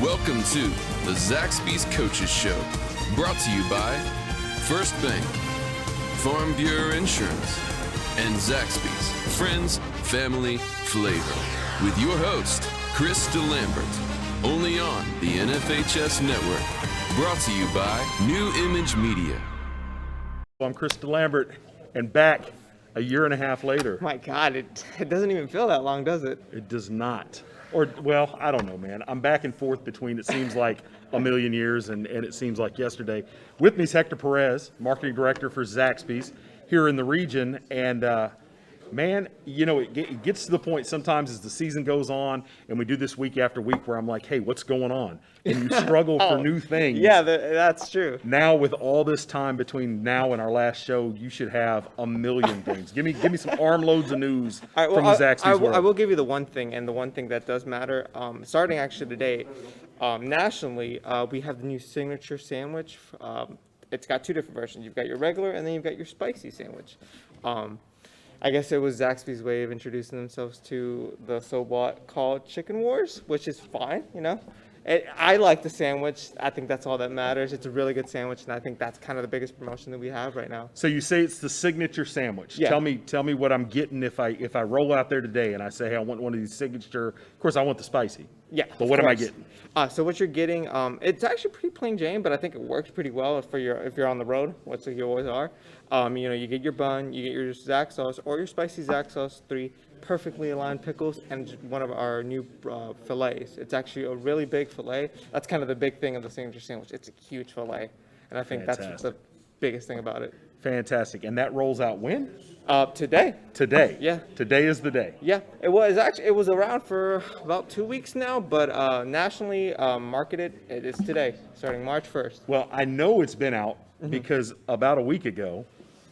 Welcome to the Zaxby's Coaches Show, brought to you by First Bank, Farm Bureau Insurance, and Zaxby's Friends, Family, Flavor, with your host, Chris Delambert, only on the NFHS Network, brought to you by New Image Media. I'm Chris Delambert, and back a year and a half later. My God, it doesn't even feel that long, does it? It does not. Or, well, I don't know, man. I'm back and forth between it seems like a million years and it seems like yesterday. With me is Hector Perez, Marketing Director for Zaxby's here in the region. And, man, you know, it gets to the point sometimes as the season goes on and we do this week after week where I'm like, hey, what's going on? And you struggle for new things. Yeah, that's true. Now with all this time between now and our last show, you should have a million things. Give me some armloads of news from the Zaxby's world. I will give you the one thing, and the one thing that does matter. Starting actually today, nationally, we have the new signature sandwich. It's got two different versions. You've got your regular, and then you've got your spicy sandwich. I guess it was Zaxby's way of introducing themselves to the so-what called Chicken Wars, which is fine, you know. I like the sandwich. I think that's all that matters. It's a really good sandwich, and I think that's kind of the biggest promotion that we have right now. So you say it's the signature sandwich. Yeah. Tell me what I'm getting if I roll out there today and I say, hey, I want one of these signature. Of course, I want the spicy. Yeah. But what am I getting? So what you're getting, it's actually pretty plain Jane, but I think it works pretty well if you're on the road, which you always are. You know, you get your bun, you get your Zax sauce or your spicy Zax sauce, 3 perfectly aligned pickles, and one of our new fillets. It's actually a really big fillet. That's kind of the big thing of the signature sandwich. It's a huge fillet, and I think that's the biggest thing about it. Fantastic. And that rolls out when? Today. Today. Yeah. Today is the day. Yeah. It was around for about 2 weeks now, but nationally marketed, it is today, starting March 1st. Well, I know it's been out because about a week ago,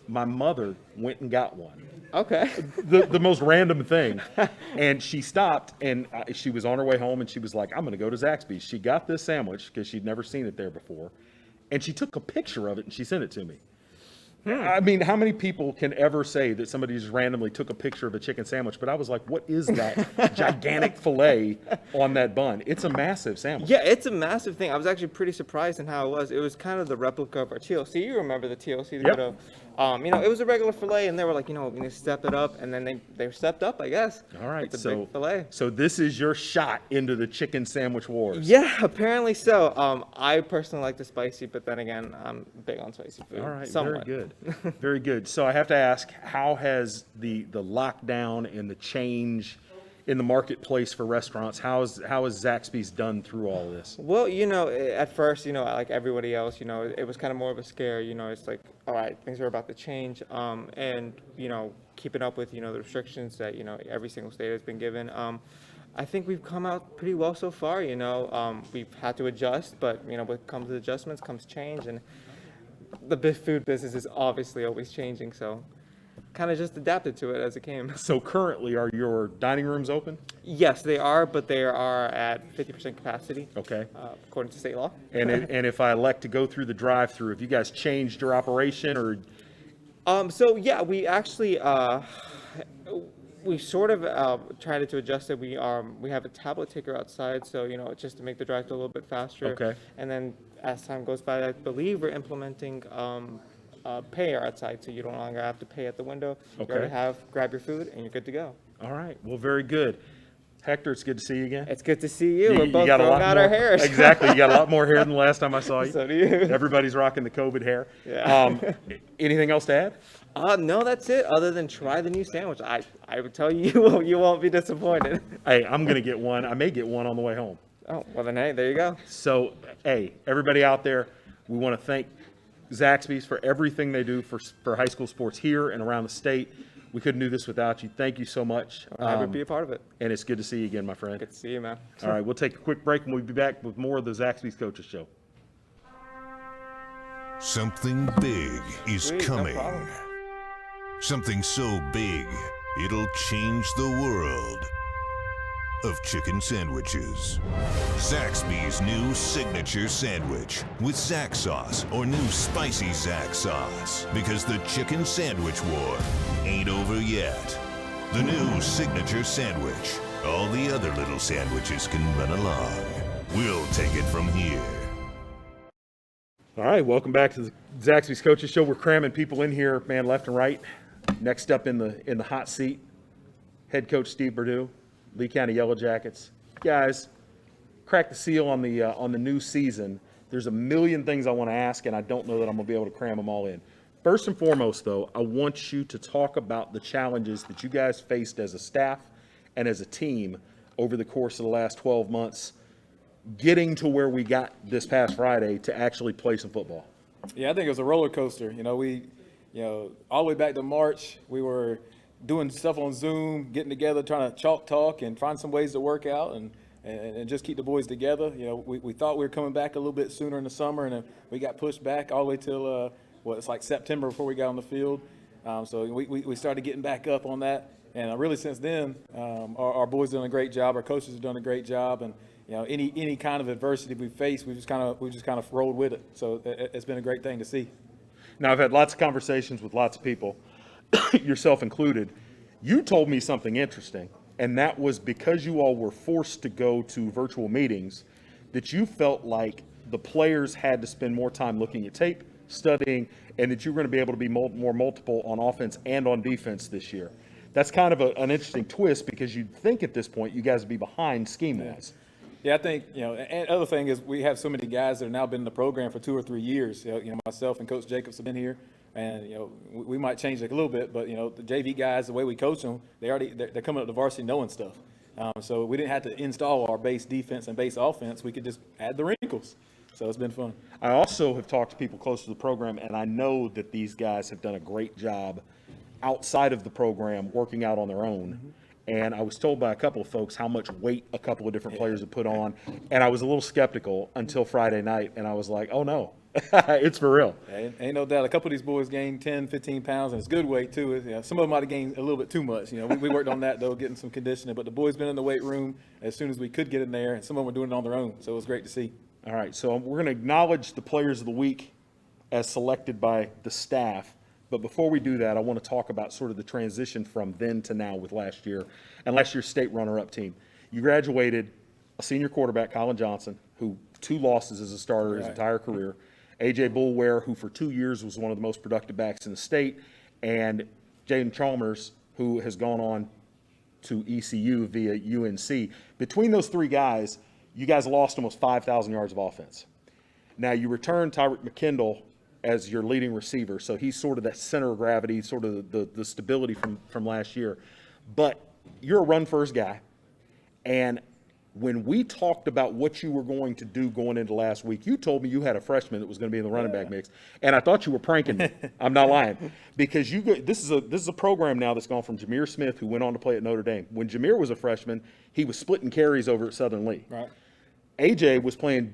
my mother went and got one. Okay. the most random thing. And she stopped, and she was on her way home, and she was like, I'm going to go to Zaxby's. She got this sandwich because she'd never seen it there before, and she took a picture of it, and she sent it to me. I mean, how many people can ever say that somebody just randomly took a picture of a chicken sandwich? But I was like, what is that gigantic fillet on that bun? It's a massive sandwich. Yeah, it's a massive thing. I was actually pretty surprised in how it was. It was kind of the replica of our TLC. You remember the TLC? Yep. You know, it was a regular fillet, and they were like, you know, we need to step it up, and then they stepped up, I guess. All right, it's a big fillet. So this is your shot into the chicken sandwich wars. Yeah, apparently so. I personally like the spicy, but then again, I'm big on spicy food. All right, somewhat. Very good. Very good. So I have to ask, how has the lockdown and the change in the marketplace for restaurants, how is Zaxby's done through all of this? Well, you know, at first, you know, like everybody else, you know, it was kind of more of a scare. You know, it's like, all right, things are about to change, and you know, keeping up with, you know, the restrictions that, you know, every single state has been given. I think we've come out pretty well so far. You know, we've had to adjust, but you know, what comes with adjustments comes change, and the food business is obviously always changing. So kind of just adapted to it as it came. So currently, are your dining rooms open? Yes, they are, but they are at 50% capacity. Okay. According to state law. And if I elect to go through the drive-through, have you guys changed your operation or? So yeah, we actually we sort of tried to adjust it. We have a tablet taker outside, so you know, just to make the drive-through a little bit faster. Okay. And then as time goes by, I believe we're implementing pay outside, so you no longer have to pay at the window. Okay. You already grab your food, and you're good to go. All right. Well, very good. Hector, it's good to see you again. It's good to see you. We're both got growing out our hairs. Exactly. You got a lot more hair than the last time I saw you. So do you. Everybody's rocking the COVID hair. Yeah. Anything else to add? No, that's it. Other than try the new sandwich. I would tell you, you won't be disappointed. Hey, I'm going to get one. I may get one on the way home. Oh, well then, hey, there you go. So, hey, everybody out there, we want to thank Zaxby's for everything they do for high school sports here and around the state. We couldn't do this without you. Thank you so much. I'm happy to be a part of it. And it's good to see you again, my friend. Good to see you, man. All right, we'll take a quick break and we'll be back with more of the Zaxby's Coaches Show. Something big is Sweet, coming. no problem. Something so big, it'll change the world of chicken sandwiches. Zaxby's new signature sandwich with Zax sauce or new spicy Zax sauce, because the chicken sandwich war ain't over yet. The new signature sandwich. All the other little sandwiches can run along. We'll take it from here. All right, welcome back to the Zaxby's Coaches Show. We're cramming people in here, man, left and right. Next up in the hot seat, head coach Steve Burdeau, Lee County Yellow Jackets. Guys, crack the seal on the new season. There's a million things I want to ask, and I don't know that I'm going to be able to cram them all in. First and foremost, though, I want you to talk about the challenges that you guys faced as a staff and as a team over the course of the last 12 months, getting to where we got this past Friday to actually play some football. Yeah, I think it was a roller coaster. All the way back to March, we were doing stuff on Zoom, getting together, trying to chalk talk and find some ways to work out and just keep the boys together. We thought we were coming back a little bit sooner in the summer, and we got pushed back all the way till it's like September before we got on the field. So we started getting back up on that, and really since then, our boys done a great job. Our coaches have done a great job, and any kind of adversity we face, we just kind of rolled with it. So it's been a great thing to see. Now, I've had lots of conversations with lots of people, yourself included. You told me something interesting, and that was because you all were forced to go to virtual meetings, that you felt like the players had to spend more time looking at tape, studying, and that you were going to be able to be more multiple on offense and on defense this year. That's kind of an interesting twist, because you'd think at this point you guys would be behind scheme-wise. Yeah, I think, and other thing is we have so many guys that have now been in the program for 2 or 3 years. Myself and Coach Jacobs have been here, and, we might change it a little bit, but, the JV guys, the way we coach them, they're coming up to varsity knowing stuff. So we didn't have to install our base defense and base offense. We could just add the wrinkles. So it's been fun. I also have talked to people close to the program, and I know that these guys have done a great job outside of the program working out on their own. Mm-hmm. And I was told by a couple of folks how much weight a couple of different players have put on. And I was a little skeptical until Friday night, and I was like, oh, no, it's for real. Ain't no doubt. A couple of these boys gained 10, 15 pounds, and it's good weight, too. Some of them might have gained a little bit too much. We worked on that, though, getting some conditioning. But the boys been in the weight room as soon as we could get in there, and some of them were doing it on their own. So it was great to see. All right, so we're going to acknowledge the players of the week as selected by the staff. But before we do that, I want to talk about sort of the transition from then to now with last year and last year's state runner-up team. You graduated a senior quarterback, Colin Johnson, who 2 losses as a starter his entire career, A.J. Bullware, who for 2 years was one of the most productive backs in the state, and Jaden Chalmers, who has gone on to ECU via UNC. Between those 3 guys, you guys lost almost 5,000 yards of offense. Now, you returned Tyrek Mckinley as your leading receiver, so he's sort of that center of gravity, sort of the stability from last year. But you're a run-first guy, and when we talked about what you were going to do going into last week, you told me you had a freshman that was going to be in the running back mix, and I thought you were pranking me. I'm not lying, because this is a program now that's gone from Jameer Smith, who went on to play at Notre Dame. When Jameer was a freshman, he was splitting carries over at Southern Lee. Right. AJ was playing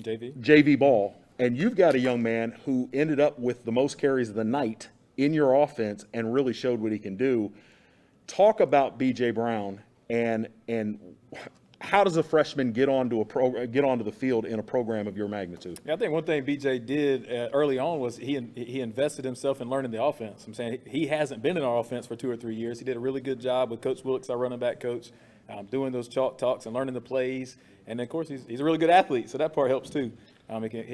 JV ball. And you've got a young man who ended up with the most carries of the night in your offense and really showed what he can do. Talk about B.J. Brown and how does a freshman get onto the field in a program of your magnitude? Yeah, I think one thing B.J. did early on was he invested himself in learning the offense. I'm saying he hasn't been in our offense for 2 or 3 years. He did a really good job with Coach Wilkes, our running back coach, doing those chalk talks and learning the plays. And, of course, he's a really good athlete, so that part helps too.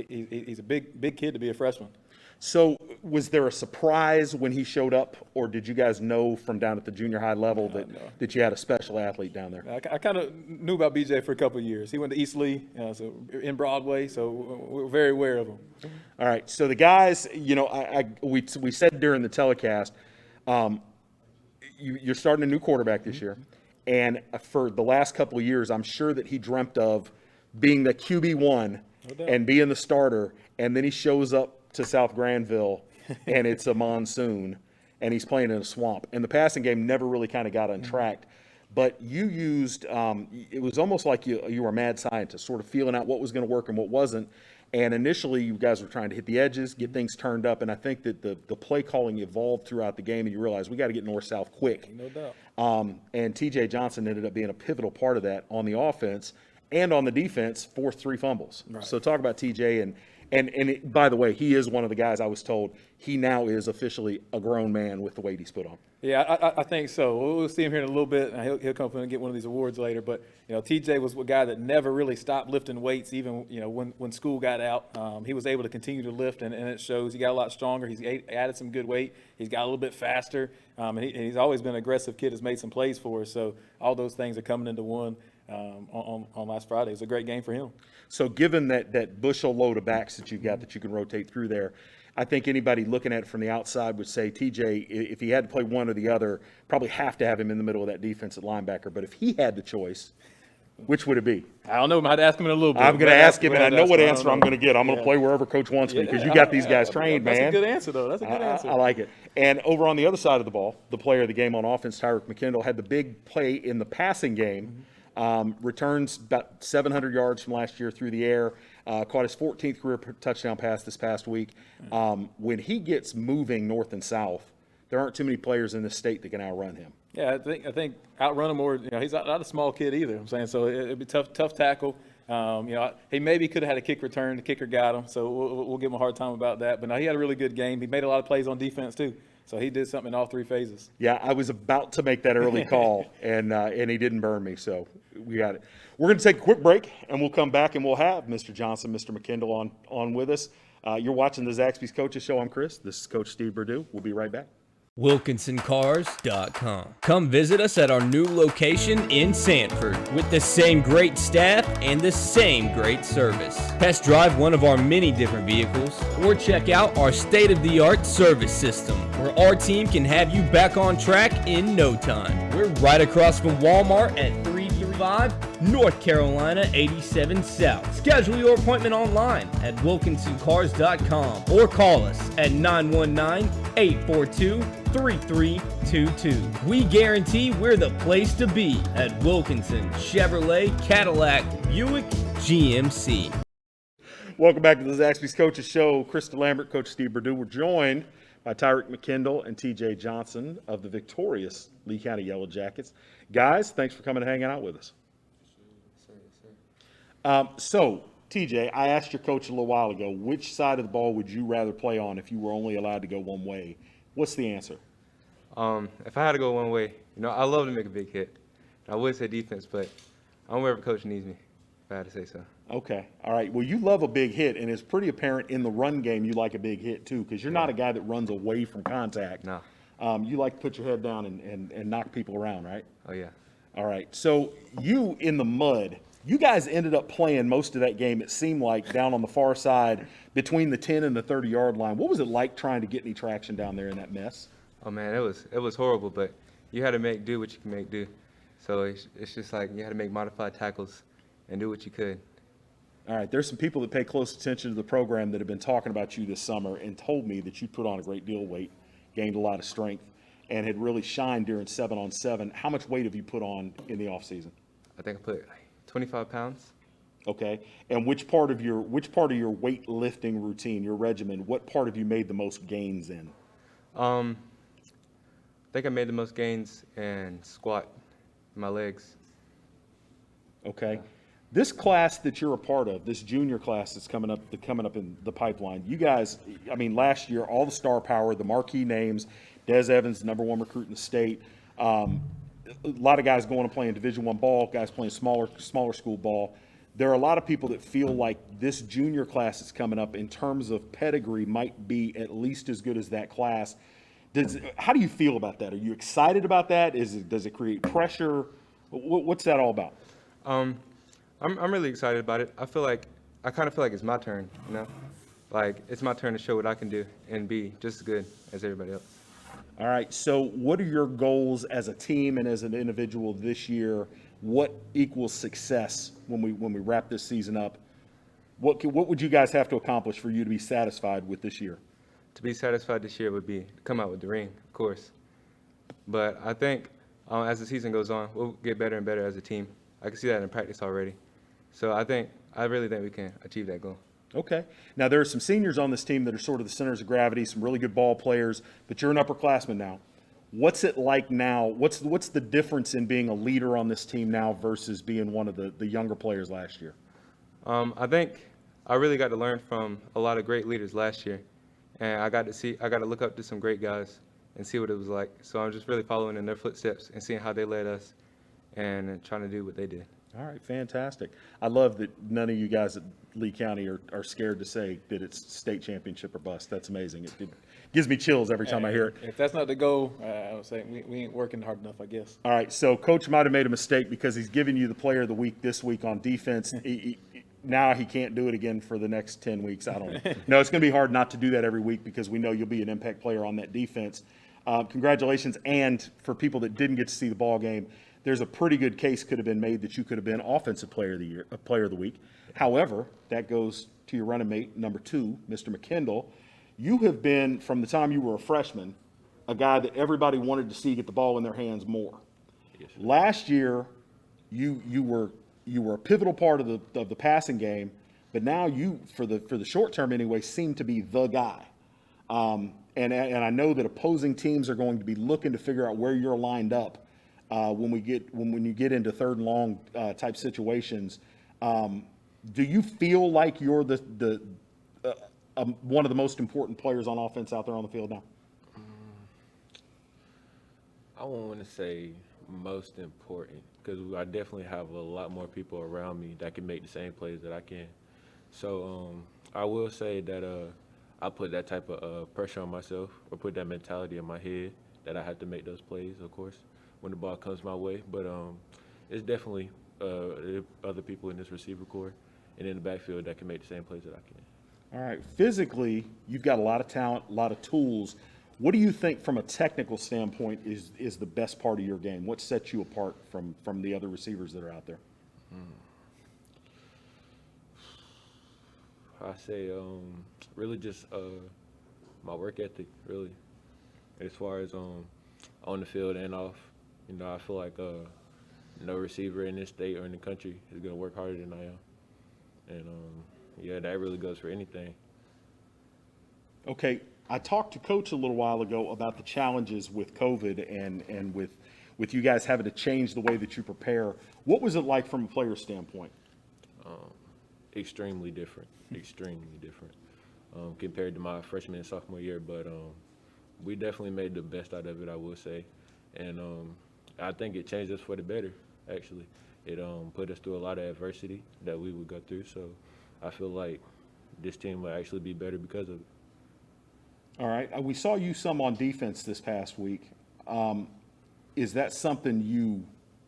He's a big kid to be a freshman. So was there a surprise when he showed up, or did you guys know from down at the junior high level that you had a special athlete down there? I kind of knew about BJ for a couple of years. He went to East Lee, so in Broadway, so we're very aware of him. All right, so the guys, we said during the telecast, you're starting a new quarterback this year, and for the last couple of years, I'm sure that he dreamt of being the QB1 and being the starter, and then he shows up to South Granville, and it's a monsoon, and he's playing in a swamp. And the passing game never really kind of got untracked. But you used it was almost like you were a mad scientist, sort of feeling out what was going to work and what wasn't. And initially, you guys were trying to hit the edges, get things turned up, and I think that the play calling evolved throughout the game, and you realized we got to get north-south quick. No doubt. And T.J. Johnson ended up being a pivotal part of that on the offense. And on the defense, forced 3 fumbles. Right. So talk about TJ And by the way, he is one of the guys I was told he now is officially a grown man with the weight he's put on. Yeah, I think so. We'll see him here in a little bit, and he'll come up and get one of these awards later. But, TJ was a guy that never really stopped lifting weights, even, when school got out. He was able to continue to lift, and it shows. He got a lot stronger. He's added some good weight. He's got a little bit faster. And he's always been an aggressive kid, has made some plays for us. So all those things are coming into one on last Friday. It was a great game for him. So given that bushel load of backs that you've got that you can rotate through there, I think anybody looking at it from the outside would say TJ, if he had to play one or the other, probably have to have him in the middle of that defense at linebacker. But if he had the choice, which would it be? I don't know. I might have to ask him in a little bit. I'm going to ask him, and I know what answer I'm going to get. I'm going to play wherever Coach wants me because you got these guys trained, man. That's a good answer, though. That's a good answer. I like it. And over on the other side of the ball, the player of the game on offense, Tyrek Mckinley, had the big play in the passing game. Returns about 700 yards from last year through the air. Caught his 14th career touchdown pass this past week. When he gets moving north and south, there aren't too many players in this state that can outrun him. Yeah, I think outrun him, or he's not a small kid either. I'm saying so it'd be tough tackle. He maybe could have had a kick return. The kicker got him, so we'll give him a hard time about that. But no, he had a really good game. He made a lot of plays on defense too. So he did something in all three phases. Yeah, I was about to make that early call, and he didn't burn me, so we got it. We're going to take a quick break, and we'll come back, and we'll have Mr. Johnson, Mr. McKendall on with us. You're watching the Zaxby's Coaches Show. I'm Chris. This is Coach Steve Burdeau. We'll be right back. WilkinsonCars.com. Come visit us at our new location in Sanford with the same great staff and the same great service. Test drive one of our many different vehicles or check out our state-of-the-art service system where our team can have you back on track in no time. We're right across from Walmart at 335 North Carolina 87 South. Schedule your appointment online at WilkinsonCars.com or call us at 919-842-3322. We guarantee we're the place to be at Wilkinson Chevrolet, Cadillac, Buick, GMC. Welcome back to the Zaxby's Coaches Show. Chris Delambert, Coach Steve Burdeau. We're joined by Tyrek Mckinley and TJ Johnson of the victorious Lee County Yellow Jackets. Guys, thanks for coming and hanging out with us. So, TJ, I asked your coach a little while ago, which side of the ball would you rather play on if you were only allowed to go one way? What's the answer? If I had to go one way, I love to make a big hit. I would say defense, but I'm wherever coach needs me, if I had to say so. Okay. All right. Well, you love a big hit, and it's pretty apparent in the run game you like a big hit, too, because you're not a guy that runs away from contact. No. You like to put your head down and knock people around, right? Oh, yeah. All right. So you in the mud, you guys ended up playing most of that game, it seemed like, down on the far side between the 10 and the 30-yard line. What was it like trying to get any traction down there in that mess? Oh, man, it was horrible, but you had to do what you can make do. So it's just like you had to make modified tackles and do what you could. All right, there's some people that pay close attention to the program that have been talking about you this summer and told me that you put on a great deal of weight, gained a lot of strength, and had really shined during 7-on-7. How much weight have you put on in the offseason? I think I put 25 pounds. Okay, and which part of your weightlifting routine, your regimen, what part have you made the most gains in? I think I made the most gains in squat, my legs. Okay. This class that you're a part of, this junior class that's coming up in the pipeline, you guys, I mean, last year, all the star power, the marquee names, Des Evans, number one recruit in the state, a lot of guys going and playing Division I ball, guys playing smaller school ball. There are a lot of people that feel like this junior class that's coming up in terms of pedigree might be at least as good as that class. How do you feel about that? Are you excited about that? Does it create pressure? What's that all about? I'm really excited about it. I kind of feel like it's my turn, like it's my turn to show what I can do and be just as good as everybody else. All right. So what are your goals as a team and as an individual this year? What equals success when we wrap this season up? What would you guys have to accomplish for you to be satisfied with this year? To be satisfied this year would be to come out with the ring, of course. But I think as the season goes on, we'll get better and better as a team. I can see that in practice already. So I really think we can achieve that goal. Okay. Now, there are some seniors on this team that are sort of the centers of gravity, some really good ball players, but you're an upperclassman now. What's it like now? What's the difference in being a leader on this team now versus being one of the younger players last year? I think I really got to learn from a lot of great leaders last year, and I got to look up to some great guys and see what it was like. So I'm just really following in their footsteps and seeing how they led us and trying to do what they did. All right, fantastic. I love that none of you guys at Lee County are scared to say that it's state championship or bust. That's amazing. It gives me chills every time I hear it. If that's not the goal, I would say we ain't working hard enough, I guess. All right, so Coach might have made a mistake because he's giving you the player of the week this week on defense. Now he can't do it again for the next 10 weeks. I don't know. No, it's going to be hard not to do that every week because we know you'll be an impact player on that defense. Congratulations. And for people that didn't get to see the ball game, there's a pretty good case could have been made that you could have been offensive player of the year, player of the week. However, that goes to your running mate, number 2, Mr. McKendall. You have been, from the time you were a freshman, a guy that everybody wanted to see get the ball in their hands more. Yes, last year, you were a pivotal part of the passing game, but now you, for the short term anyway, seem to be the guy. And I know that opposing teams are going to be looking to figure out where you're lined up when you get into third and long type situations. Do you feel like you're the one of the most important players on offense out there on the field now? I won't want to say most important because I definitely have a lot more people around me that can make the same plays that I can. So I will say that I put that type of pressure on myself or put that mentality in my head that I have to make those plays, of course, when the ball comes my way. But it's definitely other people in this receiver corps and in the backfield that can make the same plays that I can. All right. Physically, you've got a lot of talent, a lot of tools. What do you think from a technical standpoint is the best part of your game? What sets you apart from the other receivers that are out there? I say really just my work ethic, really. As far as on the field and off, I feel like no receiver in this state or in the country is going to work harder than I am. And, yeah, that really goes for anything. Okay, I talked to Coach a little while ago about the challenges with COVID and with you guys having to change the way that you prepare. What was it like from a player standpoint? Extremely different compared to my freshman and sophomore year. But we definitely made the best out of it, I will say. And I think it changed us for the better, actually. It put us through a lot of adversity that we would go through. So I feel like this team will actually be better because of it. All right. We saw you some on defense this past week. Is that something you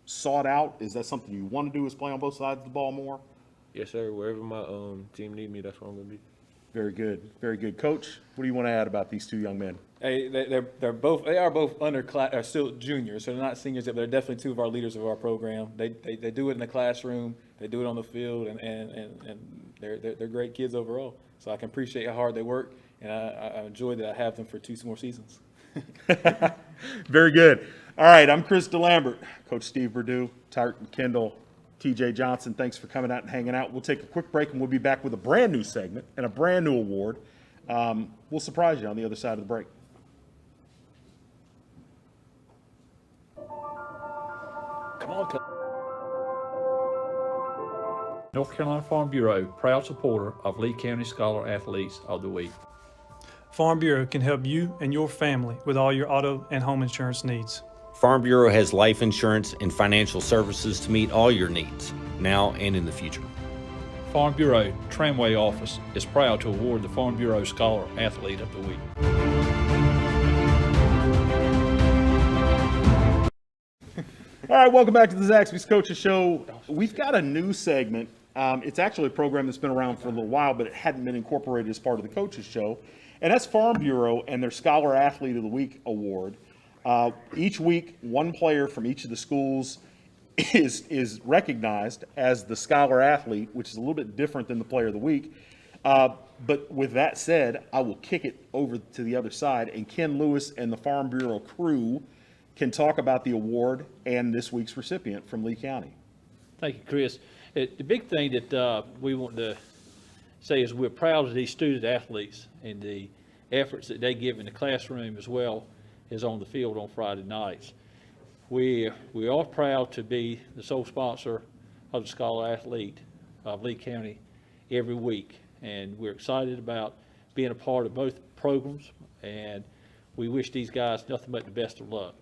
sought out? Is that something you want to do, is play on both sides of the ball more? Yes, sir. Wherever my team need me, that's where I'm going to be. Very good. Very good. Coach, what do you want to add about these two young men? Hey, they are both underclass, are still juniors, so they're not seniors yet, but they're definitely two of our leaders of our program. They do it in the classroom, they do it on the field, and they're great kids overall. So I can appreciate how hard they work, and I enjoy that I have them for 2 more seasons. Very good. All right, I'm Chris Delambert. Coach Steve Burdeau, Tyrek Mckinley, TJ Johnson, thanks for coming out and hanging out. We'll take a quick break, and we'll be back with a brand new segment and a brand new award. We'll surprise you on the other side of the break. Come on. North Carolina Farm Bureau, proud supporter of Lee County Scholar Athletes of the Week. Farm Bureau can help you and your family with all your auto and home insurance needs. Farm Bureau has life insurance and financial services to meet all your needs, now and in the future. Farm Bureau Tramway Office is proud to award the Farm Bureau Scholar Athlete of the Week. All right, welcome back to the Zaxby's Coaches Show. We've got a new segment. It's actually a program that's been around for a little while, but it hadn't been incorporated as part of the Coaches Show. And that's Farm Bureau and their Scholar Athlete of the Week award. Each week, one player from each of the schools is recognized as the Scholar Athlete, which is a little bit different than the Player of the Week. But with that said, I will kick it over to the other side, and Ken Lewis and the Farm Bureau crew can talk about the award and this week's recipient from Lee County. Thank you, Chris. The big thing that we want to say is we're proud of these student athletes and the efforts that they give in the classroom as well as on the field on Friday nights. We are proud to be the sole sponsor of the Scholar Athlete of Lee County every week. and we're excited about being a part of both programs, and we wish these guys nothing but the best of luck.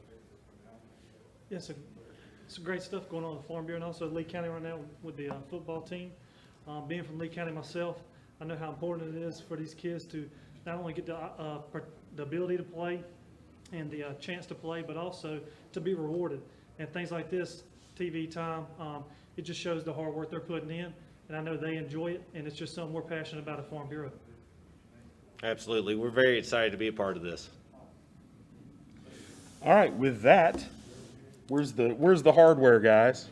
Yeah, so some great stuff going on in the Farm Bureau and also Lee County right now with the football team. Being from Lee County myself, I know how important it is for these kids to not only get the ability to play and the chance to play, but also to be rewarded. And things like this, TV time, it just shows the hard work they're putting in, and I know they enjoy it, and it's just something we're passionate about at Farm Bureau. Absolutely. We're very excited to be a part of this. All right, with that, where's the hardware, guys?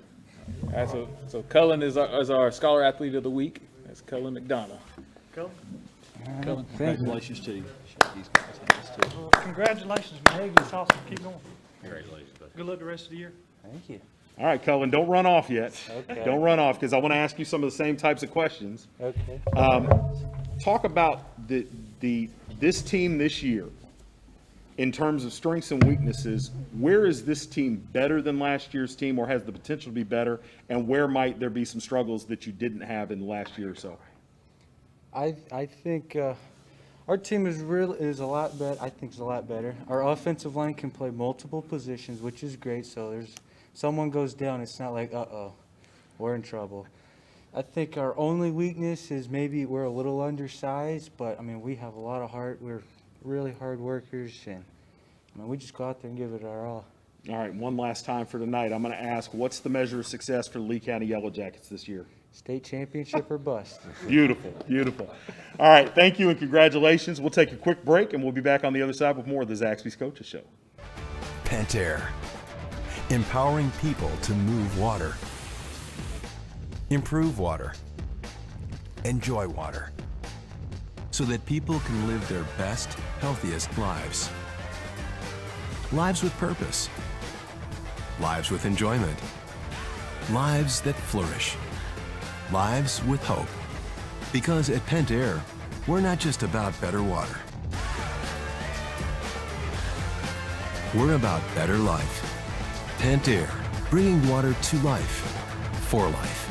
All right, so Cullen is our Scholar Athlete of the Week. That's Colin Mcdonnell. Go. Colin, congratulations to you. Well, congratulations, man. It's awesome. Keep going. Congratulations. Good luck the rest of the year. Thank you. All right, Cullen, don't run off yet. Okay. Don't run off, because I want to ask you some of the same types of questions. Okay. Talk about this team this year in terms of strengths and weaknesses. Where is this team better than last year's team, or has the potential to be better? And where might there be some struggles that you didn't have in the last year or so? I think our team is a lot better. I think it's a lot better. Our offensive line can play multiple positions, which is great. So there's someone goes down, it's not like we're in trouble. I think our only weakness is maybe we're a little undersized, but I mean we have a lot of heart. We're really hard workers, and I mean we just go out there and give it our all. All right, one last time for tonight. I'm going to ask, what's the measure of success for the Lee County Yellow Jackets this year? State championship or bust. Beautiful, beautiful. All right, thank you and congratulations. We'll take a quick break, and we'll be back on the other side with more of the Zaxby's Coaches Show. Pentair, empowering people to move water, improve water, enjoy water, so that people can live their best, healthiest lives. Lives with purpose, lives with enjoyment, lives that flourish, lives with hope. Because at Pentair, we're not just about better water. We're about better life. Pentair, bringing water to life, for life.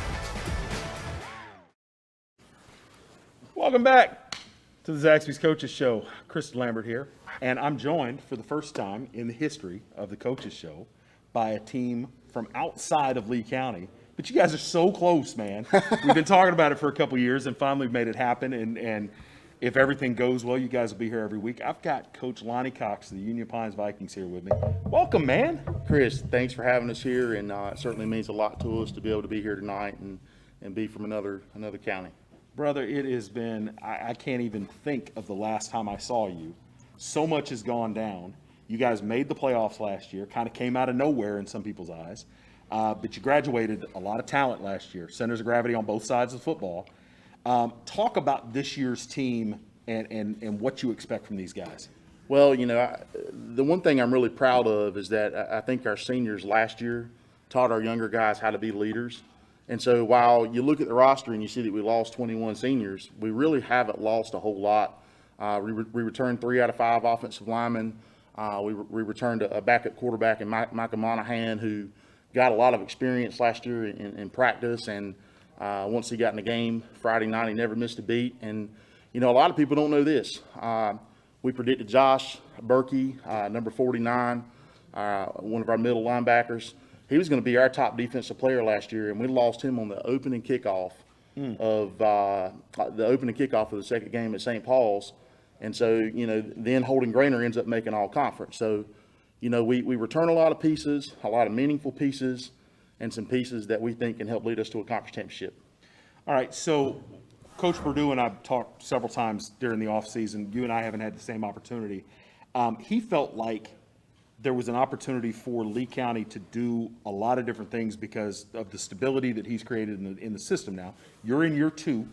Welcome back to the Zaxby's Coaches Show. Chris Delambert here, and I'm joined for the first time in the history of the Coaches Show by a team from outside of Lee County. But you guys are so close, man. We've been talking about it for a couple years, and finally made it happen. And if everything goes well, you guys will be here every week. I've got Coach Lonnie Cox of the Union Pines Vikings here with me. Welcome, man. Chris, thanks for having us here, and it certainly means a lot to us to be able to be here tonight and be from another county. Brother, it has been, I can't even think of the last time I saw you. So much has gone down. You guys made the playoffs last year, kind of came out of nowhere in some people's eyes. But you graduated a lot of talent last year, centers of gravity on both sides of football. Talk about this year's team and what you expect from these guys. Well, you know, the one thing I'm really proud of is that I think our seniors last year taught our younger guys how to be leaders. And so while you look at the roster and you see that we lost 21 seniors, we really haven't lost a whole lot. We returned 3 out of 5 offensive linemen. We returned a backup quarterback in Micah Monahan, who got a lot of experience last year in practice. And once he got in the game Friday night, he never missed a beat. And, you know, a lot of people don't know this. We predicted Josh Berkey, number 49, one of our middle linebackers. He was going to be our top defensive player last year, and we lost him on the opening kickoff of the second game at St. Paul's. And so, you know, then Holden Grainer ends up making all conference. So, you know, we return a lot of pieces, a lot of meaningful pieces, and some pieces that we think can help lead us to a conference championship. All right, so Coach Burdeau and I've talked several times during the offseason. You and I haven't had the same opportunity. He felt like there was an opportunity for Lee County to do a lot of different things because of the stability that he's created in the system now. You're in year 2.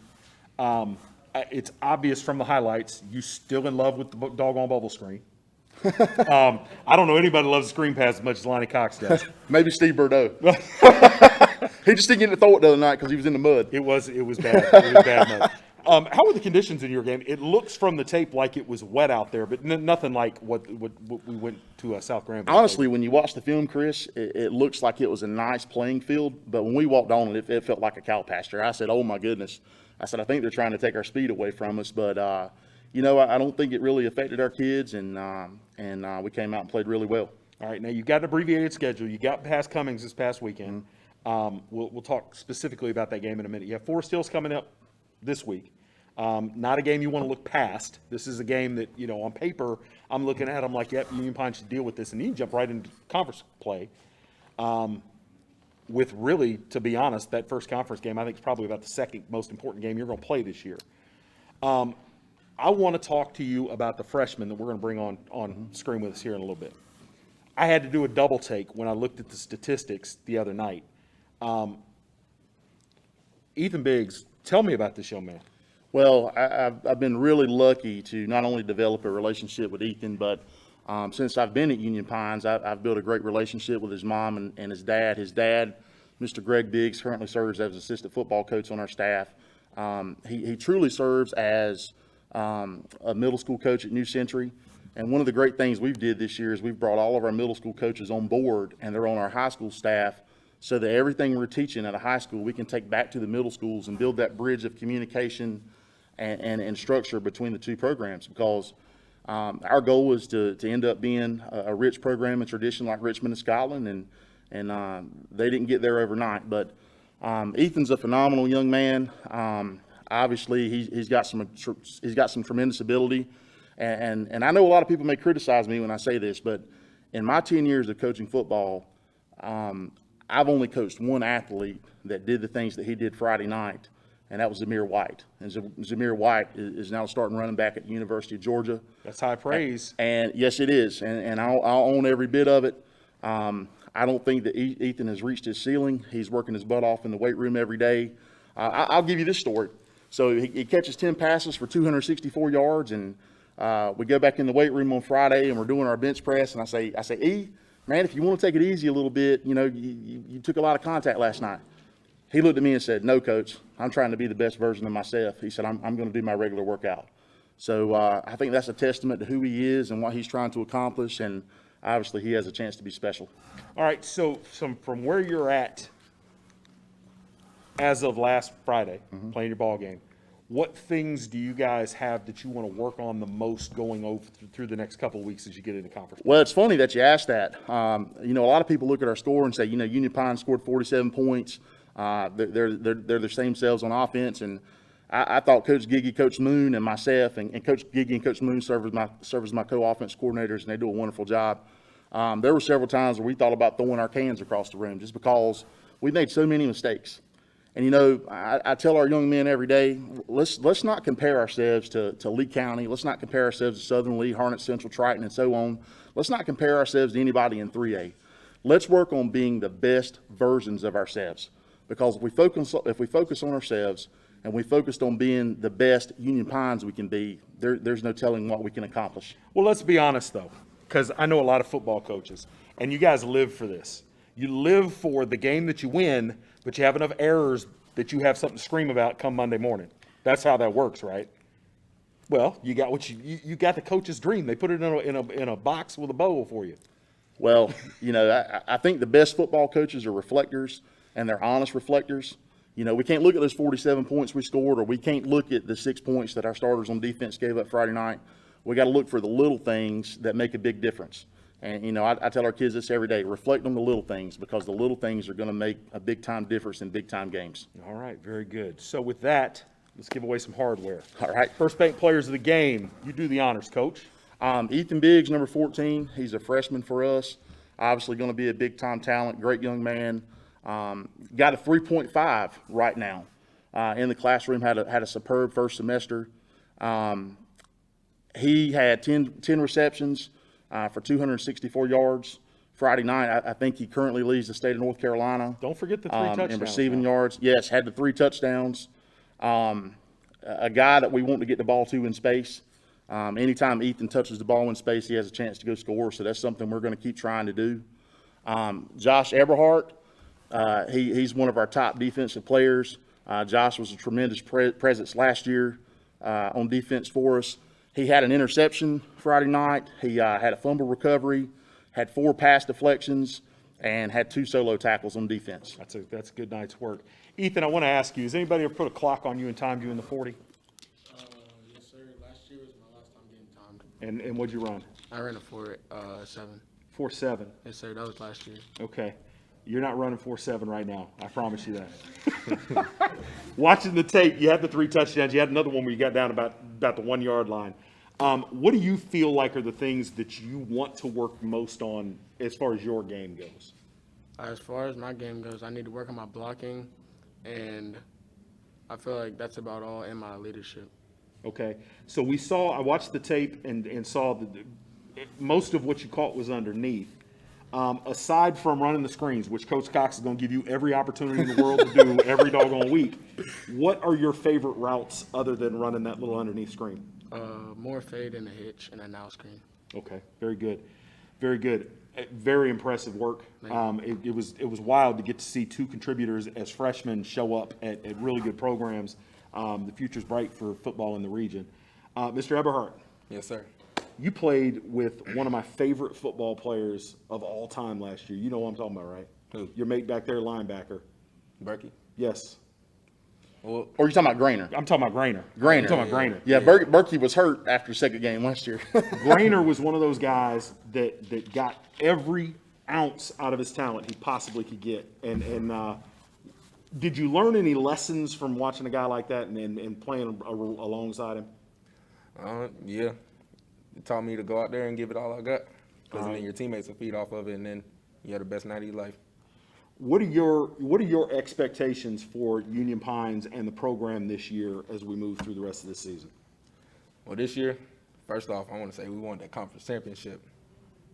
It's obvious from the highlights, you still in love with the doggone bubble screen. I don't know anybody that loves the screen pass as much as Lonnie Cox does. Maybe Steve Burdeau. He just didn't get to throw it the other night because he was in the mud. It was bad. It was bad mud. How were the conditions in your game? It looks from the tape like it was wet out there, but nothing like what we went to South Granville. Honestly, when you watch the film, Chris, it looks like it was a nice playing field, but when we walked on it, it felt like a cow pasture. I said, oh my goodness. I said, I think they're trying to take our speed away from us, but I don't think it really affected our kids, and we came out and played really well. All right, now you've got an abbreviated schedule. You got past Cummings this past weekend. We'll talk specifically about that game in a minute. You have Forest Hills coming up this week. Not a game you want to look past. This is a game that, on paper, I'm looking at, I'm like, yep, Union Pine should deal with this. And you can jump right into conference play. With really, to be honest, that first conference game, I think is probably about the second most important game you're going to play this year. I want to talk to you about the freshmen that we're going to bring on screen with us here in a little bit. I had to do a double take when I looked at the statistics the other night. Ethan Biggs, tell me about this young man. Well, I've been really lucky to not only develop a relationship with Ethan, but since I've been at Union Pines, I've built a great relationship with his mom and his dad. His dad, Mr. Greg Biggs, currently serves as assistant football coach on our staff. He truly serves as a middle school coach at New Century. And one of the great things we've did this year is we've brought all of our middle school coaches on board, and they're on our high school staff, so that everything we're teaching at a high school we can take back to the middle schools and build that bridge of communication and structure between the two programs, because our goal is to end up being a rich program and tradition like Richmond and Scotland, and they didn't get there overnight. But Ethan's a phenomenal young man. Obviously, he's got some tremendous ability, and I know a lot of people may criticize me when I say this, but in my 10 years of coaching football, I've only coached one athlete that did the things that he did Friday night, and that was Zamir White. And Zamir White is now starting running back at the University of Georgia. That's high praise. And yes, it is. And I'll own every bit of it. I don't think that Ethan has reached his ceiling. He's working his butt off in the weight room every day. I'll give you this story. So he catches 10 passes for 264 yards, and we go back in the weight room on Friday, and we're doing our bench press. And I say, E, man, if you want to take it easy a little bit, you took a lot of contact last night. He looked at me and said, no, coach, I'm trying to be the best version of myself. He said, I'm going to do my regular workout. So I think that's a testament to who he is and what he's trying to accomplish, and obviously he has a chance to be special. All right, so from where you're at as of last Friday, playing your ball game, what things do you guys have that you want to work on the most going over through the next couple of weeks as you get into conference? Well, it's funny that you asked that. A lot of people look at our score and say, Union Pine scored 47 points. They're the same selves on offense, and I thought Coach Giggy, Coach Moon, and myself, and Coach Giggy and Coach Moon serve as my co-offense coordinators, and they do a wonderful job. There were several times where we thought about throwing our cans across the room just because we made so many mistakes. And, I tell our young men every day, let's not compare ourselves to Lee County. Let's not compare ourselves to Southern Lee, Harnett Central, Triton, and so on. Let's not compare ourselves to anybody in 3A. Let's work on being the best versions of ourselves. Because if we focus on ourselves and we focused on being the best Union Pines we can be, there's no telling what we can accomplish. Well, let's be honest, though, because I know a lot of football coaches, and you guys live for this. You live for the game that you win, but you have enough errors that you have something to scream about come Monday morning. That's how that works, right? Well, you got what you got the coach's dream. They put it in a box with a bow for you. Well, I think the best football coaches are reflectors, and they're honest reflectors. We can't look at those 47 points we scored, or we can't look at the 6 points that our starters on defense gave up Friday night. We got to look for the little things that make a big difference. And, I tell our kids this every day, reflect on the little things, because the little things are going to make a big-time difference in big-time games. All right, very good. So with that, let's give away some hardware. All right. First Bank players of the game. You do the honors, Coach. Ethan Biggs, number 14. He's a freshman for us. Obviously going to be a big-time talent, great young man. Got a 3.5 right now in the classroom, had a superb first semester. He had 10 receptions for 264 yards Friday night. I think he currently leads the state of North Carolina. Don't forget the 3 touchdowns. In receiving yards. Yes, had the 3 touchdowns. A guy that we want to get the ball to in space. Anytime Ethan touches the ball in space, he has a chance to go score, so that's something we're going to keep trying to do. Josh Eberhardt, he's one of our top defensive players. Josh was a tremendous presence last year on defense for us. He had an interception Friday night. He had a fumble recovery, had 4 pass deflections, and had 2 solo tackles on defense. That's a good night's work. Ethan, I want to ask you, has anybody ever put a clock on you and timed you in the 40? Yes, sir. Last year was my last time getting timed. And what'd you run? I ran a 4.7. 4.7. Yes, sir. That was last year. Okay. You're not running 4.7 right now. I promise you that. Watching the tape, you had the 3 touchdowns. You had another one where you got down about the 1 yard line. What do you feel like are the things that you want to work most on as far as your game goes? As far as my game goes, I need to work on my blocking, and I feel like that's about all in my leadership. Okay. So I watched the tape and saw most of what you caught was underneath. Aside from running the screens, which Coach Cox is going to give you every opportunity in the world to do every doggone week, what are your favorite routes other than running that little underneath screen? More fade and a hitch and a now screen. Okay, very good, very good, very impressive work. It was wild to get to see 2 contributors as freshmen show up at really good programs. The future's bright for football in the region. Mr. Eberhardt. Yes, sir. You played with one of my favorite football players of all time last year. You know what I'm talking about, right? Who? Your mate back there, linebacker. Berkey? Yes. Or are you talking about Grainer? I'm talking about Grainer. Grainer. I'm talking about Grainer. Yeah, Berkey was hurt after the second game last year. Grainer was one of those guys that got every ounce out of his talent he possibly could get. And did you learn any lessons from watching a guy like that and playing alongside him? Yeah. It taught me to go out there and give it all I got. Because then your teammates will feed off of it, and then you have the best night of your life. What are your expectations for Union Pines and the program this year as we move through the rest of the season? Well, this year, first off, I want to say we want that conference championship.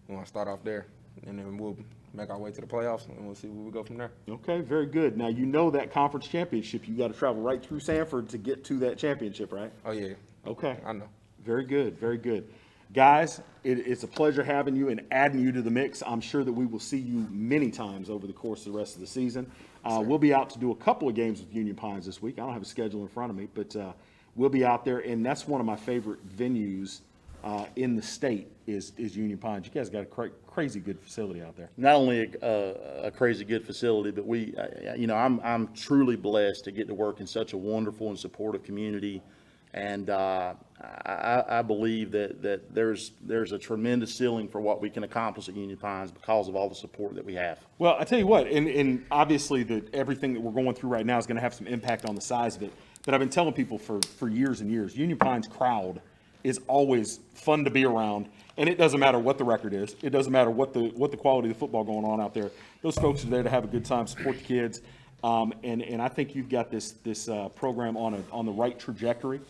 We want to start off there, and then we'll make our way to the playoffs, and we'll see where we go from there. Okay, very good. Now, you know that conference championship, you got to travel right through Sanford to get to that championship, right? Oh, yeah. Okay. I know. Very good, very good. Guys, it's a pleasure having you and adding you to the mix. I'm sure that we will see you many times over the course of the rest of the season. We'll be out to do a couple of games with Union Pines this week. I don't have a schedule in front of me, but we'll be out there, and that's one of my favorite venues in the state is Union Pines. You guys got a crazy good facility out there. Not only a crazy good facility, but I'm truly blessed to get to work in such a wonderful and supportive community. And I believe that there's a tremendous ceiling for what we can accomplish at Union Pines because of all the support that we have. Well, I tell you what, and obviously everything that we're going through right now is going to have some impact on the size of it. But I've been telling people for years and years, Union Pines crowd is always fun to be around, and it doesn't matter what the record is. It doesn't matter what the quality of the football going on out there. Those folks are there to have a good time, support the kids, and I think you've got this program on the right trajectory.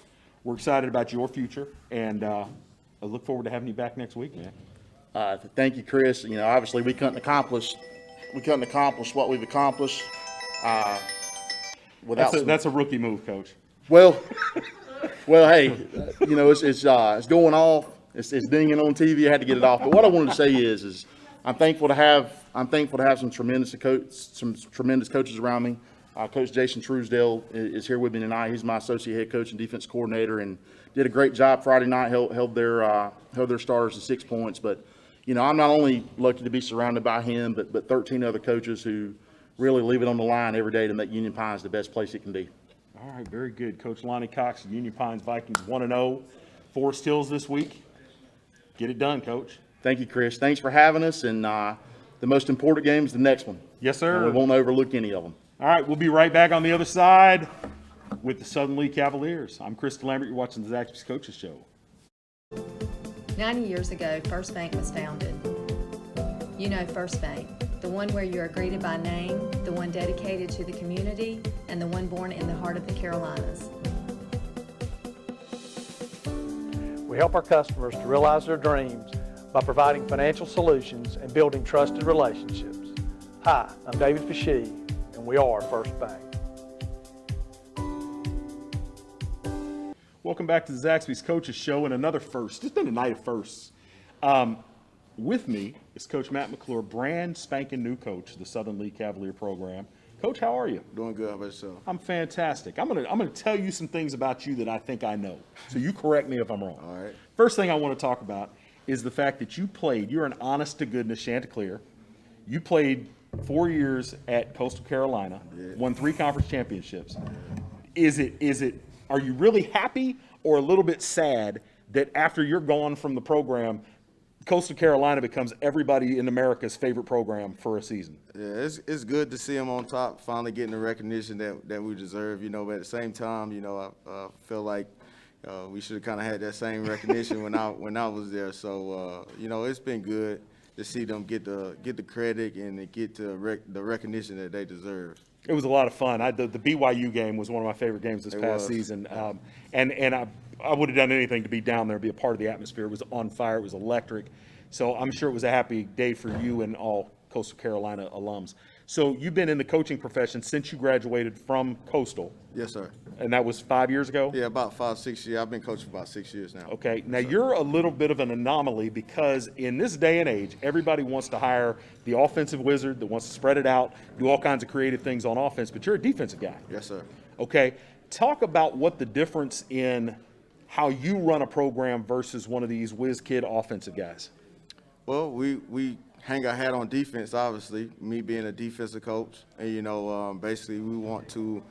We're excited about your future, and I look forward to having you back next week, man. Thank you, Chris. Obviously we couldn't accomplish what we've accomplished without. That's a rookie move, Coach. Well, hey, it's going off. It's dinging on TV. I had to get it off. But what I wanted to say is I'm thankful to have some tremendous coaches around me. Coach Jason Truesdale is here with me tonight. He's my associate head coach and defense coordinator, and did a great job Friday night. Held their starters to 6 points. But I'm not only lucky to be surrounded by him, but 13 other coaches who really leave it on the line every day to make Union Pines the best place it can be. All right, very good, Coach Lonnie Cox, Union Pines Vikings 1-0, Forest Hills this week. Get it done, Coach. Thank you, Chris. Thanks for having us, and the most important game is the next one. Yes, sir. And we won't overlook any of them. All right, we'll be right back on the other side with the Southern Lee Cavaliers. I'm Chris Delambert. You're watching the Zaxby's Coaches Show. 90 years ago, First Bank was founded. You know First Bank, the one where you are greeted by name, the one dedicated to the community, and the one born in the heart of the Carolinas. We help our customers to realize their dreams by providing financial solutions and building trusted relationships. Hi, I'm David Fashee, and we are First Bank. Welcome back to the Zaxby's Coaches Show and another first. It's been a night of firsts. With me is Coach Matt McClure, brand spanking new coach of the Southern Lee Cavalier program. Coach, how are you? Doing good. How about yourself? I'm fantastic. I'm gonna tell you some things about you that I think I know. So you correct me if I'm wrong. All right. First thing I want to talk about is the fact that you're an honest to goodness Chanticleer. You played 4 years at Coastal Carolina, won 3 conference championships. Are you really happy or a little bit sad that after you're gone from the program, Coastal Carolina becomes everybody in America's favorite program for a season? Yeah, it's good to see them on top, finally getting the recognition that we deserve, but at the same time, I feel like we should have kind of had that same recognition when I was there. So, it's been good to see them get the credit and to get the recognition that they deserve. It was a lot of fun. The BYU game was one of my favorite games this past season, and I would have done anything to be down there, be a part of the atmosphere. It was on fire. It was electric. So I'm sure it was a happy day for you and all Coastal Carolina alums. So you've been in the coaching profession since you graduated from Coastal. Yes, sir. And that was 5 years ago? Yeah, about 5-6 years. I've been coaching for about 6 years now. Okay. Now you're a little bit of an anomaly because in this day and age, everybody wants to hire the offensive wizard that wants to spread it out, do all kinds of creative things on offense, but you're a defensive guy. Yes, sir. Okay. Talk about what the difference in how you run a program versus one of these whiz kid offensive guys. Well, we hang our hat on defense, obviously, me being a defensive coach. And, basically we want to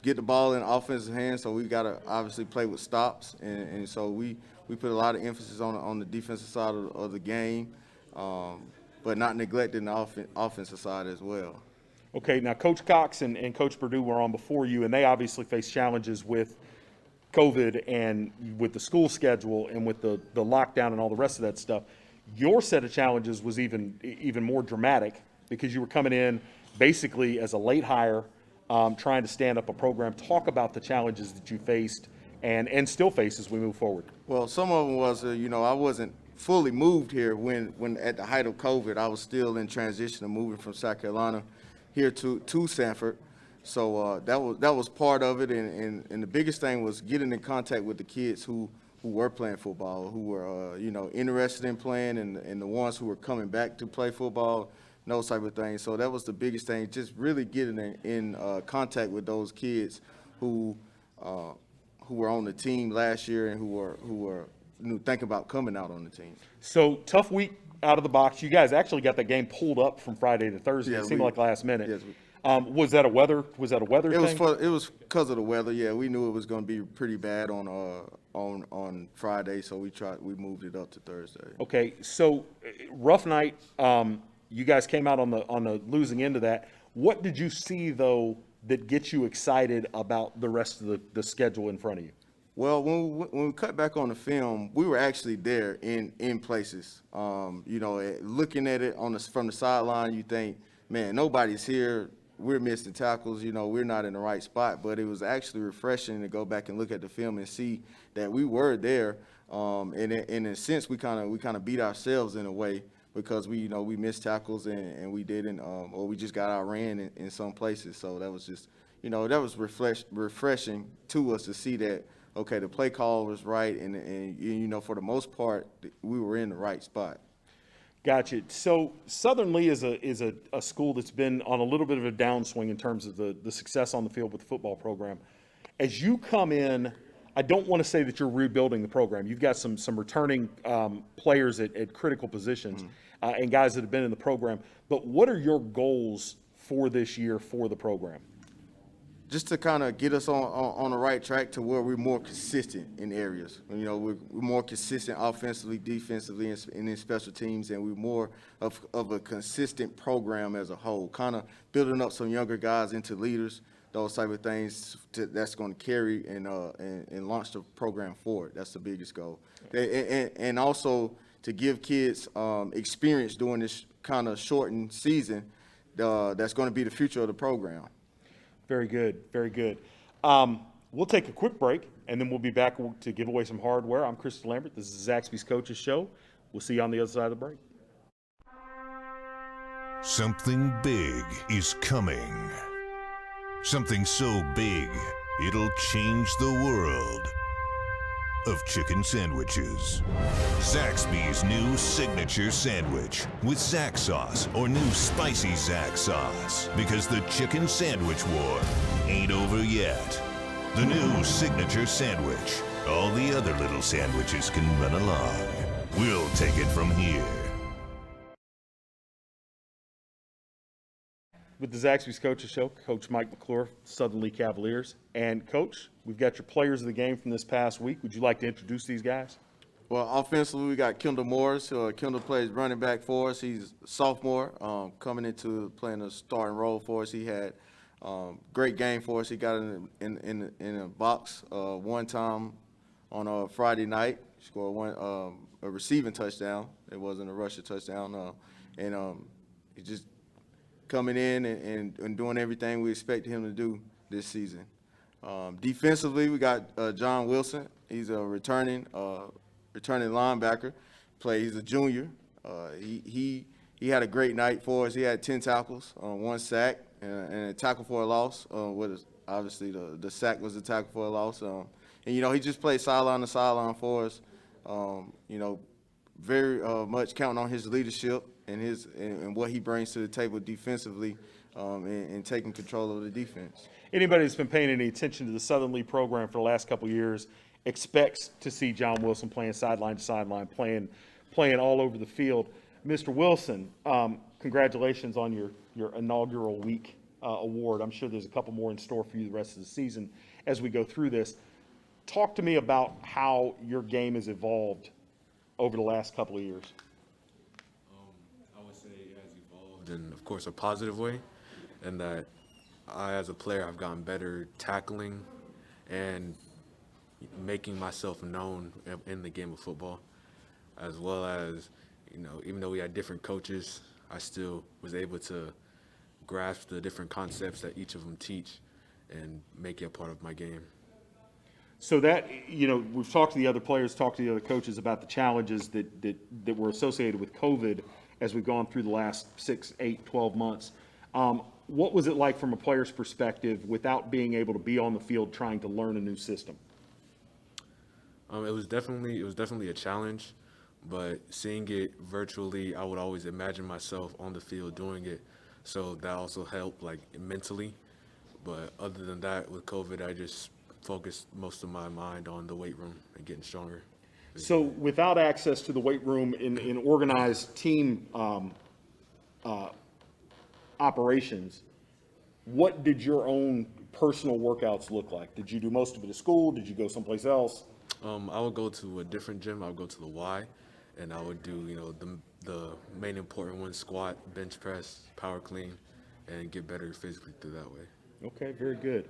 get the ball in offensive hands, so we got to obviously play with stops. And so we put a lot of emphasis on the defensive side of the game, but not neglecting the offensive side as well. Okay, now Coach Cox and Coach Burdeau were on before you, and they obviously face challenges with COVID and with the school schedule and with the lockdown and all the rest of that stuff. Your set of challenges was even more dramatic because you were coming in basically as a late hire, trying to stand up a program. Talk about the challenges that you faced and still face as we move forward. Well, some of them was, I wasn't fully moved here when at the height of COVID. I was still in transition of moving from South Carolina here to Sanford. So that was part of it, and the biggest thing was getting in contact with the kids who were playing football, who were interested in playing, and the ones who were coming back to play football, those type of things. So that was the biggest thing, just really getting in contact with those kids who were on the team last year and who were thinking about coming out on the team. So tough week out of the box. You guys actually got that game pulled up from Friday to Thursday. Yeah, it seemed like last minute. Yes, was that a weather thing? It was because of the weather. Yeah, we knew it was going to be pretty bad on Friday, so we moved it up to Thursday. Okay, so rough night. You guys came out on the losing end of that. What did you see though that gets you excited about the rest of the schedule in front of you? Well, when we cut back on the film, we were actually there in places. Looking at it from the sideline, you think, man, nobody's here. We're missing tackles, we're not in the right spot, but it was actually refreshing to go back and look at the film and see that we were there. And in a sense, we kind of beat ourselves in a way because we missed tackles and we didn't, or we just got outran in some places. So that was just, that was refreshing to us to see that, okay, the play call was right, and for the most part, we were in the right spot. Gotcha. So Southern Lee is a school that's been on a little bit of a downswing in terms of the success on the field with the football program. As you come in, I don't want to say that you're rebuilding the program. You've got some returning players at critical positions and guys that have been in the program. But what are your goals for this year for the program? Just to kind of get us on the right track to where we're more consistent in areas. We're more consistent offensively, defensively, and in special teams, and we're more of a consistent program as a whole, kind of building up some younger guys into leaders, those type of things that's going to carry and launch the program forward. That's the biggest goal. And also to give kids experience during this kind of shortened season that's going to be the future of the program. Very good, very good. We'll take a quick break, and then we'll be back to give away some hardware. I'm Chris Delambert. This is Zaxby's Coaches Show. We'll see you on the other side of the break. Something big is coming. Something so big, it'll change the world. of chicken sandwiches. Zaxby's new signature sandwich with Zax sauce or new spicy Zax sauce, because the chicken sandwich war ain't over yet. The new signature sandwich. All the other little sandwiches can run along. We'll take it from here. With the Zaxby's Coaches Show, Coach Mike McClure, Southern Lee Cavaliers. And Coach, we've got your players of the game from this past week. Would you like to introduce these guys? Well, offensively, we got Kendall Morris. Kendall plays running back for us. He's a sophomore, coming into playing a starting role for us. He had great game for us. He got in a box one time on a Friday night. He scored a receiving touchdown. It wasn't a rushing touchdown. He just coming in and doing everything we expected him to do this season. Defensively, we got John Wilson. He's a returning linebacker. He's a junior. He had a great night for us. He had 10 tackles, 1 sack, and a tackle for a loss. Obviously, the sack was a tackle for a loss. And he just played sideline to sideline for us. Very much counting on his leadership and what he brings to the table defensively, and taking control of the defense. Anybody that's been paying any attention to the Southern Lee program for the last couple of years expects to see John Wilson playing sideline to sideline, playing all over the field. Mr. Wilson, congratulations on your inaugural week award. I'm sure there's a couple more in store for you the rest of the season as we go through this. Talk to me about how your game has evolved over the last couple of years. I would say it has evolved in, of course, a positive way, and that I, as a player, I've gotten better tackling and making myself known in the game of football, as well as, even though we had different coaches, I still was able to grasp the different concepts that each of them teach and make it a part of my game. So that, we've talked to the other players, talked to the other coaches about the challenges that were associated with COVID as we've gone through the last 6, 8, 12 months. What was it like from a player's perspective without being able to be on the field trying to learn a new system? It was definitely a challenge, but seeing it virtually, I would always imagine myself on the field doing it. So that also helped, mentally. But other than that, with COVID, I just focused most of my mind on the weight room and getting stronger. So without access to the weight room in organized team operations, what did your own personal workouts look like? Did you do most of it at school? Did you go someplace else? I would go to a different gym. I would go to the Y, and I would do, the main important ones: squat, bench press, power clean, and get better physically through that way. Okay, very good.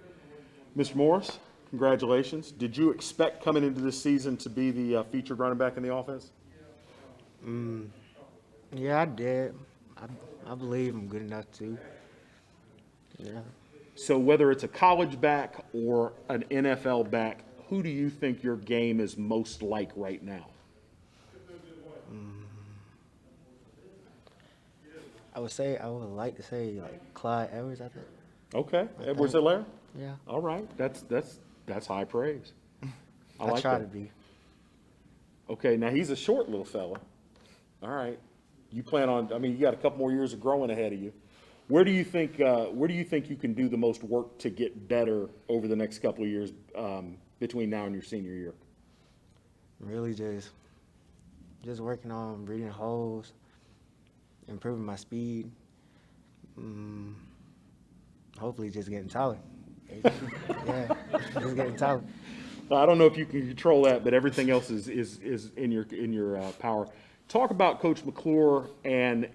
Mr. Morris, congratulations. Did you expect coming into this season to be the featured running back in the offense? Yeah, I did. I believe I'm good enough to. Yeah. So whether it's a college back or an NFL back, who do you think your game is most like right now? I would like to say Clyde Edwards, I think. Okay, Edwards-Helaire? Yeah. All right, that's high praise. I try to be. Okay, now he's a short little fella. All right, you plan on? You got a couple more years of growing ahead of you. Where do you think you can do the most work to get better over the next couple of years between now and your senior year? Really, just working on reading holes, improving my speed. Hopefully, just getting taller. Yeah, just getting taller. I don't know if you can control that, but everything else is in your power. Talk about Coach McClure and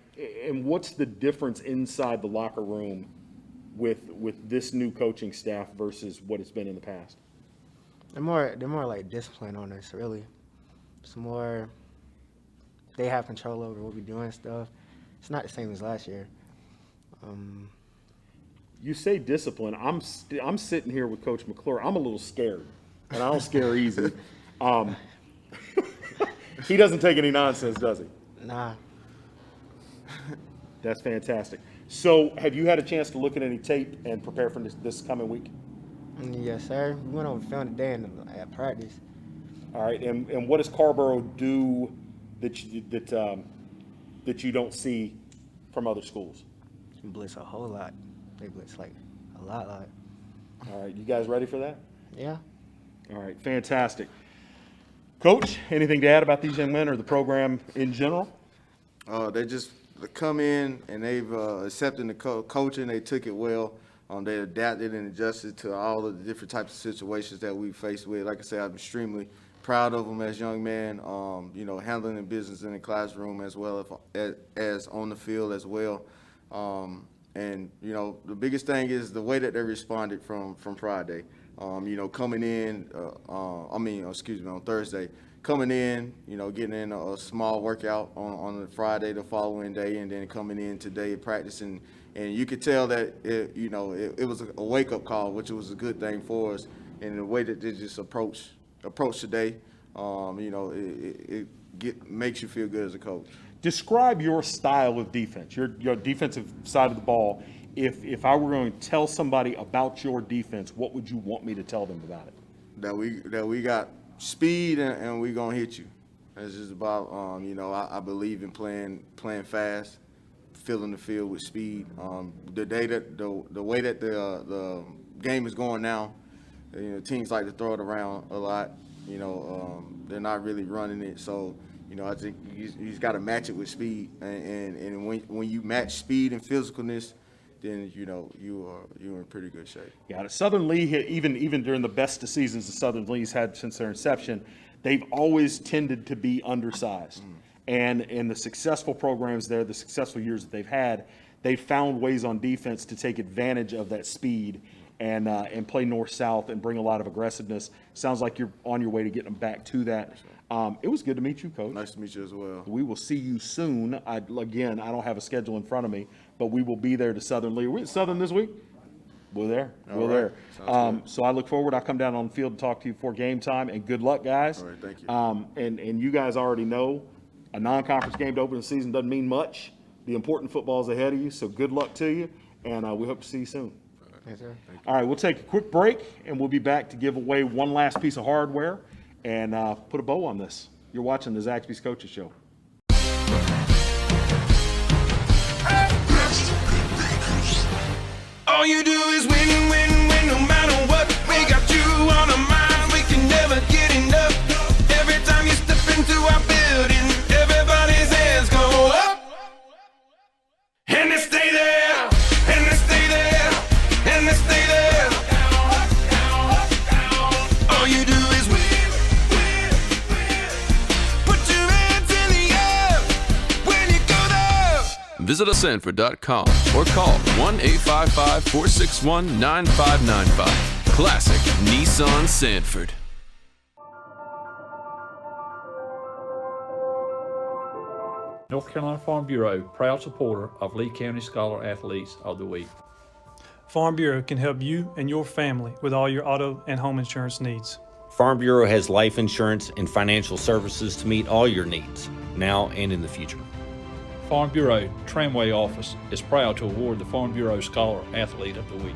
what's the difference inside the locker room with this new coaching staff versus what it's been in the past. They're more like disciplined on us, really. It's more they have control over what we do and stuff. It's not the same as last year. You say discipline. I'm sitting here with Coach McClure. I'm a little scared, and I don't scare easy. He doesn't take any nonsense, does he? Nah. That's fantastic. So, have you had a chance to look at any tape and prepare for this coming week? Yes, sir. We went over film today at practice. All right, and what does Carrboro do that you don't see from other schools? Blitz a whole lot. They blitz like a lot. All right, you guys ready for that? Yeah. All right, fantastic. Coach, anything to add about these young men or the program in general? They just come in and they've accepted the coaching. They took it well. They adapted and adjusted to all of the different types of situations that we faced with. Like I said, I'm extremely proud of them as young men, handling the business in the classroom as well as on the field as well. And the biggest thing is the way that they responded from Friday. Coming in, on Thursday, coming in, getting in a small workout on the Friday the following day, and then coming in today practicing. And you could tell that it was a wake-up call, which was a good thing for us. And the way that they just approach today, it makes you feel good as a coach. Describe your style of defense, your defensive side of the ball. If I were going to tell somebody about your defense, what would you want me to tell them about it? That we got speed and we're gonna hit you. It's just about I believe in playing fast, filling the field with speed. The way that the game is going now, teams like to throw it around a lot. They're not really running it, so I think he's got to match it with speed. And when you match speed and physicalness, then you're in pretty good shape. Yeah, Southern Lee, even during the best of seasons the Southern Lee's had since their inception, they've always tended to be undersized. And in the successful programs there, the successful years that they've had, they've found ways on defense to take advantage of that speed and play north-south and bring a lot of aggressiveness. Sounds like you're on your way to getting them back to that. It was good to meet you, Coach. Nice to meet you as well. We will see you soon. I don't have a schedule in front of me, but we will be there to Southern Lee. Are we at Southern this week? We're there. We're there. So I look forward. I'll come down on the field and talk to you before game time, and good luck, guys. All right, thank you. And you guys already know a non-conference game to open the season doesn't mean much. The important football is ahead of you, so good luck to you, and we hope to see you soon. Yes, sir. All right, we'll take a quick break, and we'll be back to give away one last piece of hardware and put a bow on this. You're watching the Zaxby's Coaches Show. All you do is win, win, win, no matter what. We got you on our minds, we can never get enough. Every time you step into our building, everybody's hands go up. And they stay there, and they stay there, and they stay there. All you do is win, win, win. Put your hands in the air when you go there. Visit Sanford.com or call 1-855-461-9595. Classic Nissan Sanford. North Carolina Farm Bureau, proud supporter of Lee County Scholar Athletes of the Week. Farm Bureau can help you and your family with all your auto and home insurance needs. Farm Bureau has life insurance and financial services to meet all your needs, now and in the future. Farm Bureau Tramway Office is proud to award the Farm Bureau Scholar Athlete of the Week.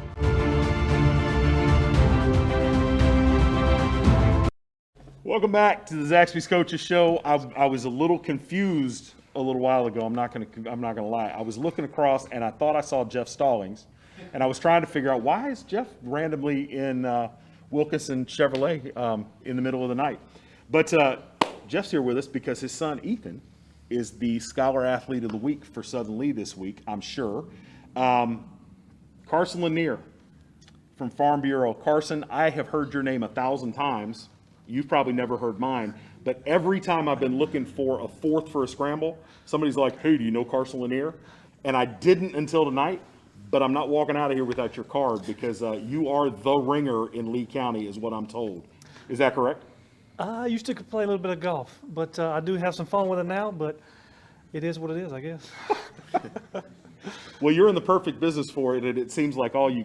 Welcome back to the Zaxby's Coaches Show. I was a little confused a little while ago. I'm not gonna lie. I was looking across and I thought I saw Jeff Stallings, and I was trying to figure out why is Jeff randomly in Wilkinson Chevrolet in the middle of the night. But Jeff's here with us because his son Ethan is the Scholar Athlete of the Week for Southern Lee this week, I'm sure. Carson Lanier from Farm Bureau. Carson, I have heard your name 1,000 times. You've probably never heard mine, but every time I've been looking for a fourth for a scramble, somebody's like, hey, do you know Carson Lanier? And I didn't until tonight, but I'm not walking out of here without your card because you are the ringer in Lee County is what I'm told. Is that correct? I used to play a little bit of golf, but I do have some fun with it now, but it is what it is, I guess. Well, you're in the perfect business for it, and it seems like all you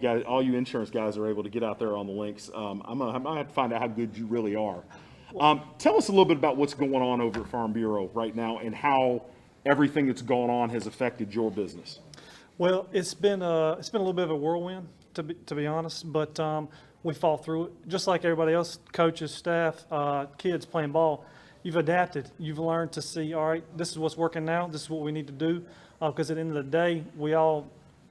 insurance guys are able to get out there on the links. I'm gonna have to find out how good you really are. Tell us a little bit about what's going on over at Farm Bureau right now and how everything that's going on has affected your business. Well, it's been a little bit of a whirlwind, to be honest, but we fall through it. Just like everybody else, coaches, staff, kids playing ball, you've adapted. You've learned to see, all right, this is what's working now. This is what we need to do. Because at the end of the day, we all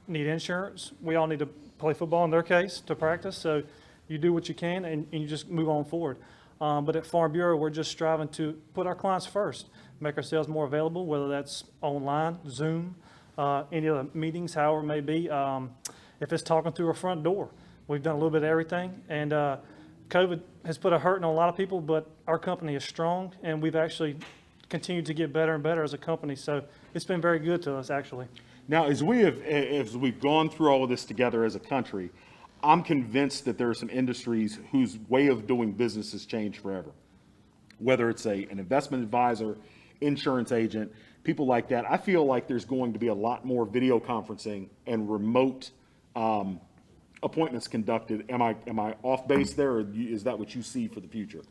need insurance. We all need to play football in their case to practice. So you do what you can and you just move on forward. But at Farm Bureau, we're just striving to put our clients first, make ourselves more available, whether that's online, Zoom, any other meetings, however it may be. If it's talking through a front door, we've done a little bit of everything. And COVID has put a hurting on a lot of people, but our company is strong, and we've actually continued to get better and better as a company. So it's been very good to us, actually. Now, as we've gone through all of this together as a country, I'm convinced that there are some industries whose way of doing business has changed forever. Whether it's an investment advisor, insurance agent, people like that. I feel like there's going to be a lot more video conferencing and remote appointments conducted. Am I off base there, or is that what you see for the future?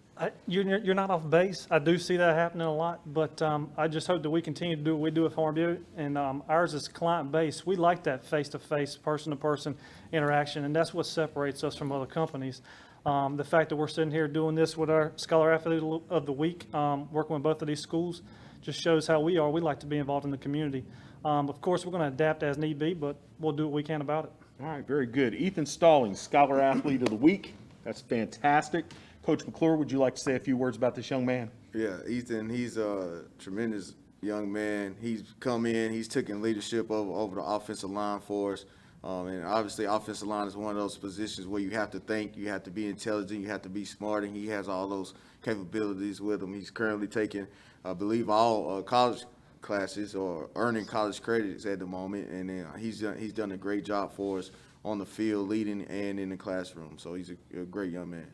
You're not off base. I do see that happening a lot, but I just hope that we continue to do what we do at Farm Bureau, and ours is client-based. We like that face-to-face, person-to-person interaction, and that's what separates us from other companies. The fact that we're sitting here doing this with our Scholar Athlete of the Week, working with both of these schools, just shows how we are. We like to be involved in the community. Of course, we're going to adapt as need be, but we'll do what we can about it. All right, very good. Ethan Stallings, Scholar Athlete of the Week. That's fantastic. Coach McClure, would you like to say a few words about this young man? Yeah, Ethan, he's a tremendous young man. He's come in, he's taken leadership over the offensive line for us. And obviously, offensive line is one of those positions where you have to think, you have to be intelligent, you have to be smart, and he has all those capabilities with him. He's currently taking, I believe, all college classes or earning college credits at the moment, and he's done a great job for us on the field, leading and in the classroom. So he's a great young man.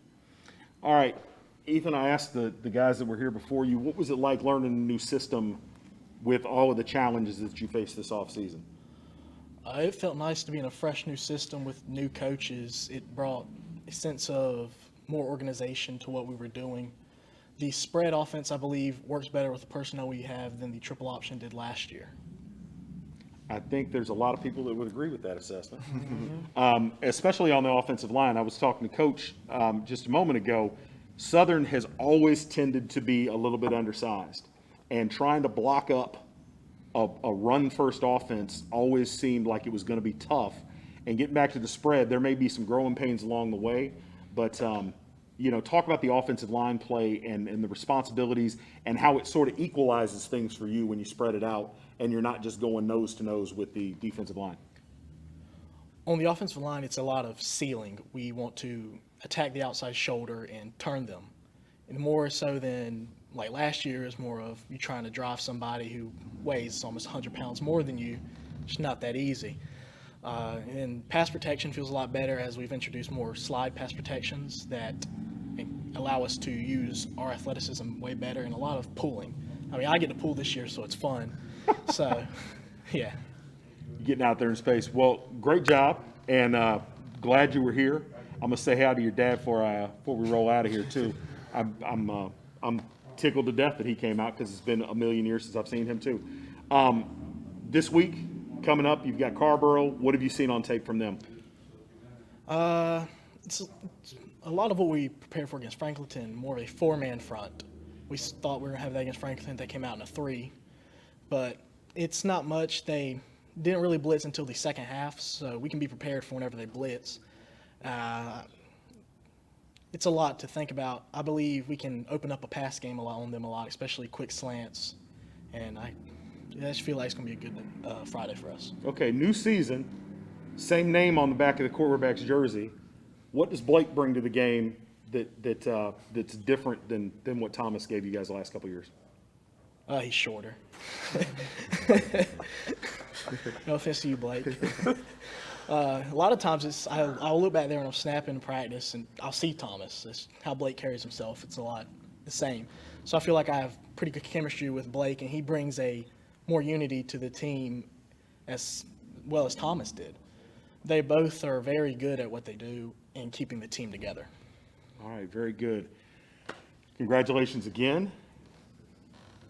All right, Ethan, I asked the guys that were here before you, what was it like learning a new system with all of the challenges that you faced this offseason? It felt nice to be in a fresh new system with new coaches. It brought a sense of more organization to what we were doing. The spread offense, I believe, works better with the personnel we have than the triple option did last year. I think there's a lot of people that would agree with that assessment, especially on the offensive line. I was talking to Coach just a moment ago. Southern has always tended to be a little bit undersized, and trying to block up a run-first offense always seemed like it was going to be tough. And getting back to the spread, there may be some growing pains along the way, but talk about the offensive line play and the responsibilities and how it sort of equalizes things for you when you spread it out and you're not just going nose to nose with the defensive line. On the offensive line, it's a lot of sealing. We want to attack the outside shoulder and turn them. And more so than like last year is more of you trying to drive somebody who weighs almost 100 pounds more than you. It's not that easy. And pass protection feels a lot better as we've introduced more slide pass protections that allow us to use our athleticism way better, and a lot of pulling. I mean, I get to pull this year, so it's fun. So, yeah. Getting out there in space. Well, great job, and glad you were here. I'm gonna say hi to your dad before we roll out of here too. I'm tickled to death that he came out because it's been a million years since I've seen him too. This week coming up, you've got Carborough. What have you seen on tape from them? It's a lot of what we prepared for against Franklinton, more of a four-man front. We thought we were going to have that against Franklinton. They came out in a three. But it's not much. They didn't really blitz until the second half, so we can be prepared for whenever they blitz. It's a lot to think about. I believe we can open up a pass game on them a lot, especially quick slants. And I just feel like it's going to be a good Friday for us. Okay, new season, same name on the back of the quarterback's jersey. What does Blake bring to the game that's different than what Thomas gave you guys the last couple of years? He's shorter. No offense to you, Blake. A lot of times I'll look back there and I'm snapping in practice and I'll see Thomas. That's how Blake carries himself. It's a lot the same. So I feel like I have pretty good chemistry with Blake, and he brings more unity to the team as well as Thomas did. They both are very good at what they do in keeping the team together. All right, very good. Congratulations again.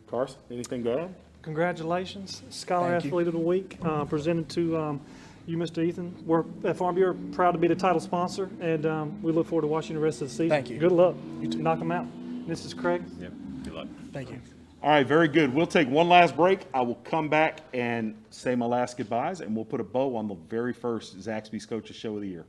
Carson, anything to add? Congratulations. Scholar Thank you. Athlete of the Week, presented to you, Mr. Ethan. We're at Farm Bureau proud to be the title sponsor, and we look forward to watching the rest of the season. Thank you. Good luck. You knock them out. This is Craig. Yep. Good luck. Thank you. All right, very good. We'll take one last break. I will come back and say my last goodbyes, and we'll put a bow on the very first Zaxby's Coaches Show of the year.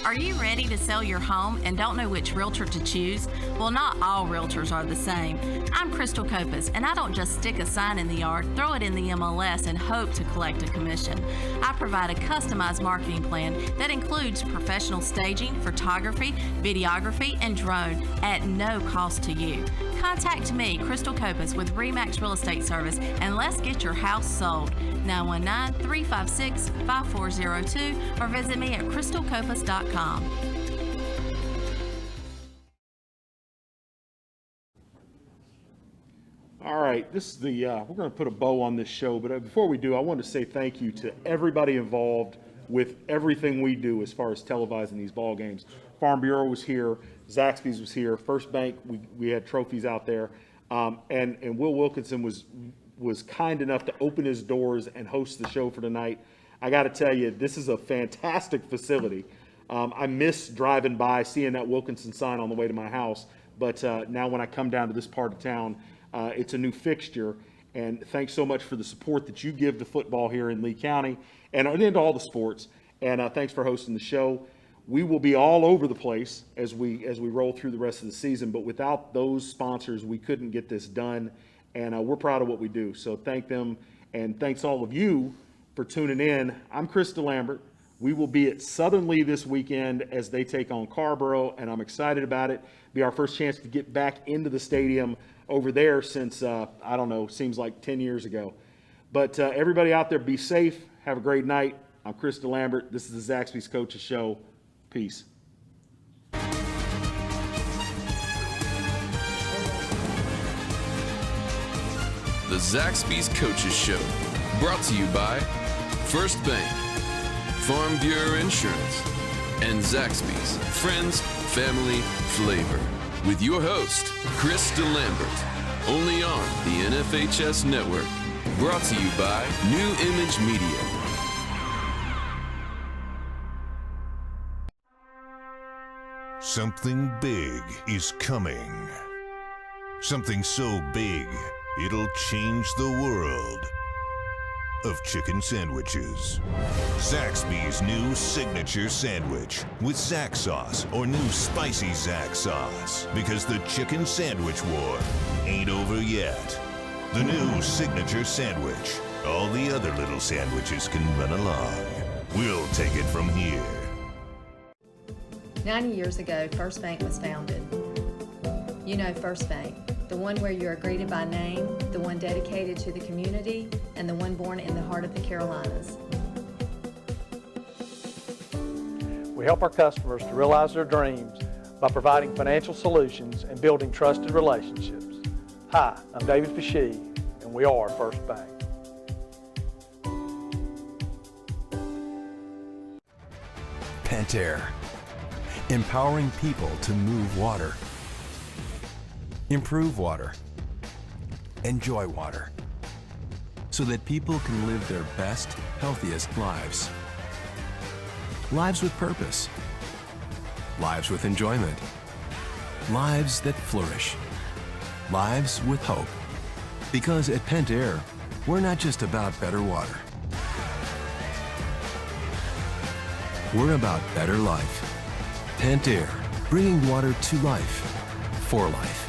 Are you ready to sell your home and don't know which realtor to choose? Well, not all realtors are the same. I'm Crystal Copas, and I don't just stick a sign in the yard, throw it in the MLS, and hope to collect a commission. I provide a customized marketing plan that includes professional staging, photography, videography, and drone at no cost to you. Contact me, Crystal Copas, with RE/MAX Real Estate Service, and let's get your house sold. 919-356-5402 or visit me at crystalcopas.com. All right, this is the, we're going to put a bow on this show, but before we do, I want to say thank you to everybody involved with everything we do as far as televising these ball games. Farm Bureau was here, Zaxby's was here, First Bank, we had trophies out there, and Will Wilkinson was kind enough to open his doors and host the show for tonight. I got to tell you, this is a fantastic facility. I miss driving by, seeing that Wilkinson sign on the way to my house, but now when I come down to this part of town, it's a new fixture, and thanks so much for the support that you give to football here in Lee County and into all the sports, and thanks for hosting the show. We will be all over the place as we roll through the rest of the season, but without those sponsors, we couldn't get this done, and we're proud of what we do. So thank them, and thanks all of you for tuning in. I'm Chris Delambert. We will be at Southern Lee this weekend as they take on Carborough, and I'm excited about it. Be our first chance to get back into the stadium over there since, I don't know, seems like 10 years ago. But everybody out there, be safe. Have a great night. I'm Chris Delambert. This is the Zaxby's Coaches Show. Peace. The Zaxby's Coaches Show, brought to you by First Bank, Farm Bureau Insurance, and Zaxby's Friends, Family, Flavor. With your host, Chris Delambert, only on the NFHS Network. Brought to you by New Image Media. Something big is coming. Something so big, it'll change the world of chicken sandwiches. Zaxby's new signature sandwich with Zax sauce or new spicy Zax sauce, because the chicken sandwich war ain't over yet. The new signature sandwich. All the other little sandwiches can run along. We'll take it from here. 90 years ago, First Bank was founded. You know First Bank, the one where you are greeted by name, the one dedicated to the community, and the one born in the heart of the Carolinas. We help our customers to realize their dreams by providing financial solutions and building trusted relationships. Hi, I'm David Fashee, and we are First Bank. Pentair, empowering people to move water, improve water, enjoy water, so that people can live their best, healthiest lives. Lives with purpose, lives with enjoyment, lives that flourish, lives with hope. Because at Pentair, we're not just about better water. We're about better life. Pentair, bringing water to life, for life.